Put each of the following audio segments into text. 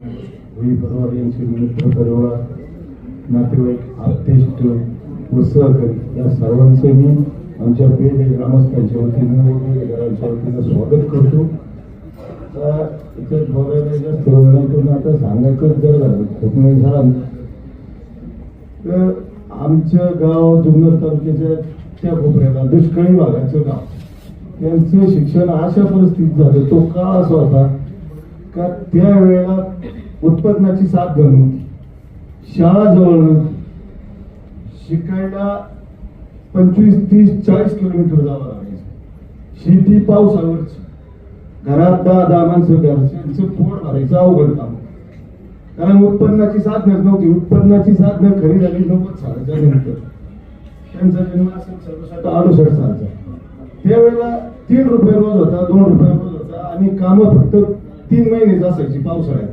होळी बरोबर यांचे मित्र परिवार, नातेवाईक, आप्तेष्ट व सहकारी या सर्वांचे मी आमच्या पेठ ग्रामस्थांच्या वतीनं वेगवेगळ्या घरांच्या वतीनं स्वागत करतो. इथे बोलायला जास्त करून आता सांगायचं जर झालं खूप नाही झालं तर आमचं गाव जुन्नर तालुक्याच्या त्या कोपऱ्याला दुष्काळी भागाचं गाव, त्यांचं शिक्षण अशा परिस्थितीत झालं. तो का असा होता का त्यावेळेला उत्पन्नाची साधन नव्हती, शाळा जवळ नव्हती, शिकायला 25, 30, 40 किलोमीटर जावं लागायचं. शेती पावसावरची, घरात 10 माणसं घरच्यांचं पोट भरायचं अवघड काम, कारण उत्पन्नाची साधनच नव्हती. उत्पन्नाची साधनं खरी झाली 90 सालाच्या नंतर. त्यांचा जन्म असेल 67-68 सालचा. त्यावेळेला 3 रुपये रोज होता, 2 रुपये रोज होता आणि कामं फक्त 3 महिनेच असायची पावसाळ्यात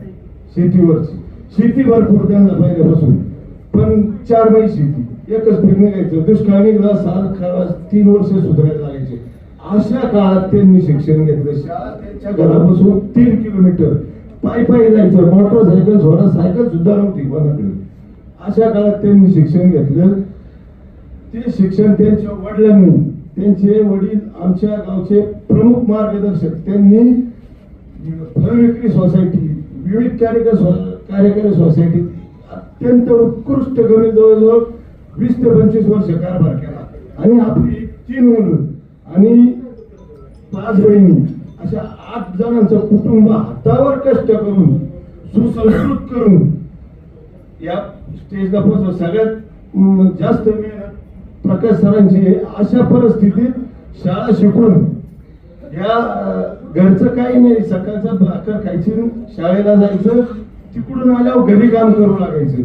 शेतीवरची. शेती भरपूर त्यांना पहिल्यापासून, पण 4 महिने शेती, एकच पीक निघायचं. दुष्काळ निघाला, साल खरा 3 वर्ष सुधारायला लागायचे. अशा काळात त्यांनी शिक्षण घेतलं. शाळा त्यांच्या घरापासून 3 किलोमीटर पायी जायचं, मोटरसायकल सोडा सायकल सुद्धा नव्हती कोणाकडे. अशा काळात त्यांनी शिक्षण घेतलं. ते शिक्षण त्यांच्या वडिलांनी, त्यांचे वडील आमच्या गावचे प्रमुख मार्गदर्शक, त्यांनी फळविक्री सोसायटी, विविध कार्यकारी सोसायटी अत्यंत उत्कृष्ट गणित जवळजवळ 20 ते 25 वर्ष कारभार केला. आणि आपली 3 मुलं आणि 5 बहिणी अशा 8 जणांचं कुटुंब हातावर कष्ट करून, सुसंस्कृत करून या स्टेजला पोहोचलं. सगळ्यात जास्त मेहनत प्रकाश सरांची. अशा परिस्थितीत शाळा शिकून या घरचं काही नाही, सकाळचं भाकर खायची, शाळेला जायचं, तिकडून आल्यावर घरी काम करू लागायचं.